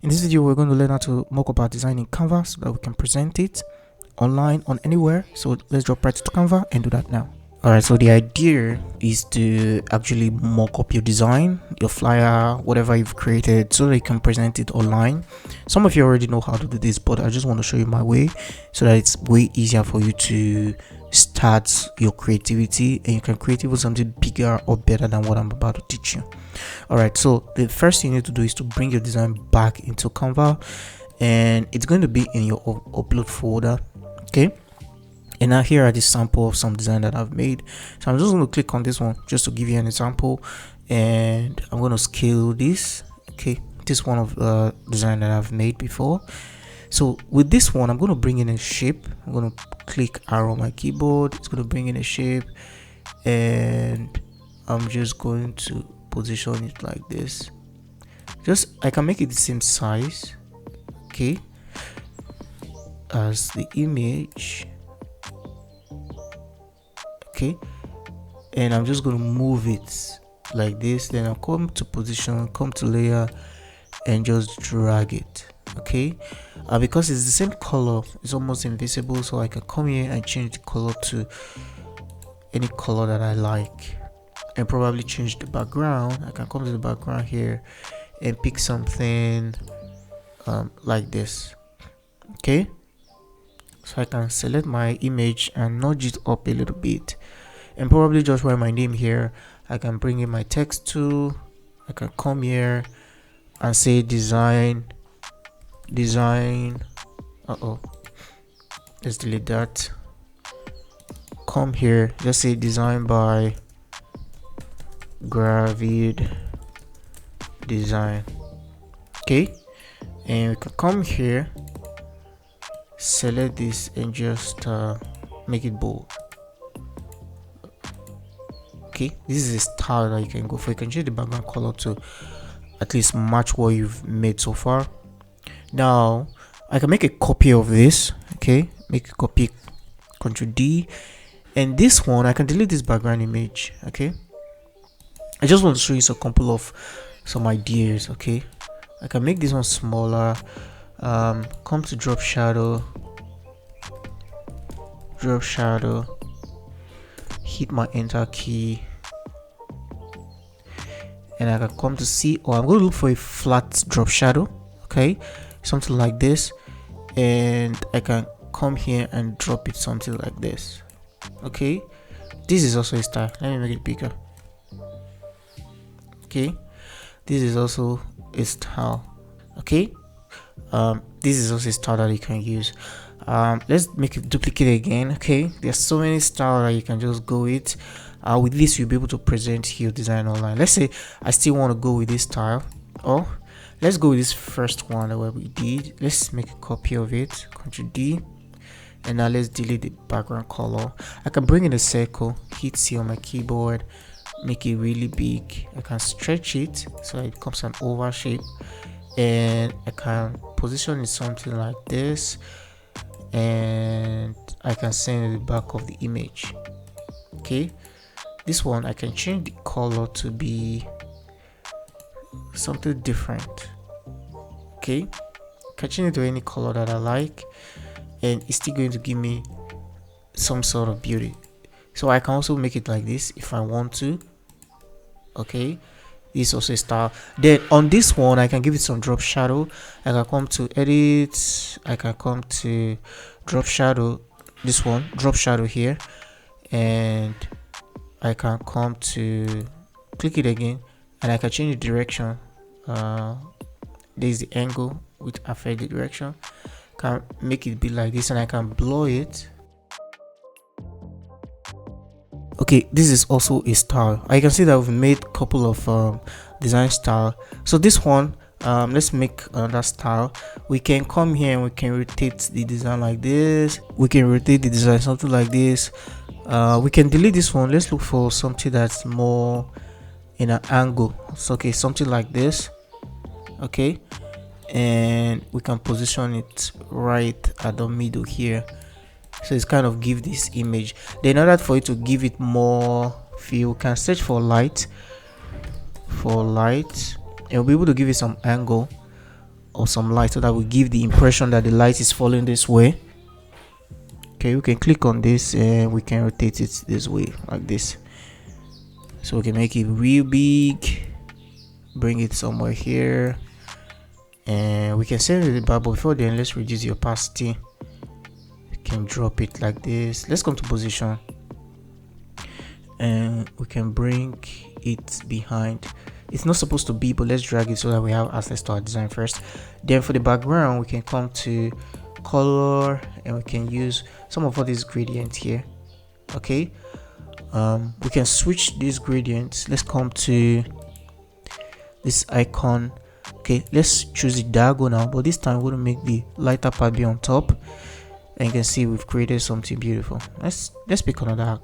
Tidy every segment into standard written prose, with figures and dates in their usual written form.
In this video, we're going to learn how to mock up our design in Canva so that we can present it online on anywhere. So let's drop right to Canva and do that now. Alright, so the idea is to actually mock up your design, your flyer, whatever you've created, so that you can present it online. Some of you already know how to do this, but I just want to show you my way so that it's way easier for you to start your creativity and you can create even something bigger or better than what I'm about to teach you. Alright, so the first thing you need to do is to bring your design back into Canva, and it's going to be in your upload folder. Okay, and now here are the sample of some design that I've made. So I'm just going to click on this one just to give you an example, and I'm going to scale this. Okay, this one of the design that I've made before. So with this one, I'm going to bring in a shape. I'm going to click arrow on my keyboard. It's going to bring in a shape, and I'm just going to position it like this. I can make it the same size, okay, as the image. Okay, and I'm just going to move it like this. Then I'll come to position, come to layer, and just drag it. Okay, because it's the same color, it's almost invisible, so I can come here and change the color to any color that I like, and probably change the background. I can come to the background here and pick something like this. Okay, so I can select my image and nudge it up a little bit, and probably just write my name here. I can bring in my text tool. I can come here and say design. Let's delete that. Come here, just say design by Gravid Design. Okay, and we can come here, select this, and just make it bold. Okay, this is a style that you can go for. You can change the background color to at least match what you've made so far. Now I can make a copy of this. Okay, make a copy, Ctrl D, and this one I can delete this background image. Okay, I just want to show you some ideas. Okay, I can make this one smaller. Come to drop shadow, hit my enter key, and I can come to see, or I'm going to look for a flat drop shadow. Okay, something like this, and I can come here and drop it something like this. Okay, this is also a style. Let me make it bigger. Okay, this is also a style. Okay, this is also a style that you can use. Let's make it duplicate again. Okay, there's so many styles that you can just go with. With this, you'll be able to present your design online. Let's say I still want to go with this style, or let's go with this first one that we did. Let's make a copy of it, Ctrl D, and now let's delete the background color. I can bring in a circle, hit C on my keyboard, make it really big. I can stretch it so it becomes an oval shape, and I can position it something like this, and I can send it the back of the image. Okay, this one I can change the color to be something different. Okay, I can change it to any color that I like, and it's still going to give me some sort of beauty. So I can also make it like this if I want to. Okay, this is also a style. Then on this one I can give it some drop shadow. I can come to edit, I can come to drop shadow, this one, drop shadow here, and I can come to click it again, and I can change the direction. There's the angle which affect the direction. Can make it be like this, and I can blur it. Okay, this is also a style. I can see that we've made a couple of design style. So this one, let's make another style. We can come here and we can rotate the design like this. We can rotate the design something like this. We can delete this one. Let's look for something that's more in an angle. So okay, something like this. Okay, and we can position it right at the middle here, so it's kind of give this image. Then in order for it to give it more feel, can search for light, and we'll be able to give it some angle. or some light so that we give the impression that the light is falling this way. Okay, we can click on this and we can rotate it this way like this, so we can make it real big, bring it somewhere here, and we can save it. But before then, let's reduce the opacity. We can drop it like this. Let's come to position and we can bring it behind. It's not supposed to be, but let's drag it so that we have access to our design first. Then for the background, we can come to color and we can use some of all these gradients here. Okay, we can switch these gradients. Let's come to this icon. Okay, let's choose the diagonal, but this time we're going to make the lighter part be on top, and you can see we've created something beautiful. Let's pick another.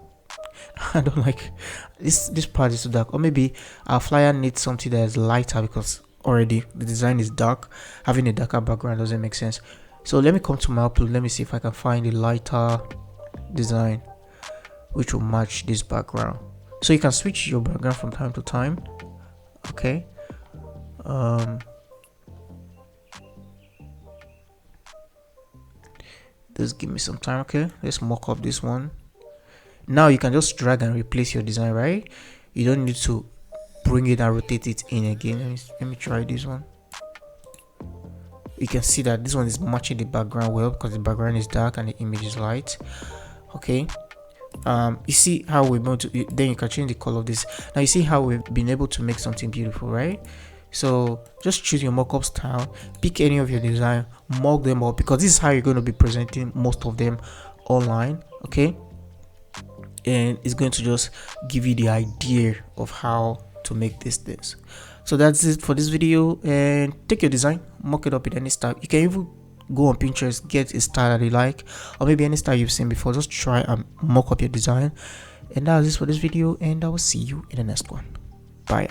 I don't like this part is too dark, or maybe our flyer needs something that is lighter because already the design is dark. Having a darker background doesn't make sense. So let me come to my upload. Let me see if I can find a lighter design which will match this background. So you can switch your background from time to time. Okay, just give me some time. Okay, let's mock up this one. Now you can just drag and replace your design, right? You don't need to bring it and rotate it in again. Let me try this one. You can see that this one is matching the background well because the background is dark and the image is light. Okay, you see how we're able to, then you can change the color of this. Now you see how we've been able to make something beautiful, right? So just choose your mockup style, pick any of your design, mock them up, because this is how you're going to be presenting most of them online. Okay, and it's going to just give you the idea of how to make these things. So that's it for this video, and take your design, mock it up in any style. You can even go on Pinterest, get a style that you like, or maybe any style you've seen before. Just try and mock up your design. And that's it for this video, and I will see you in the next one. Bye.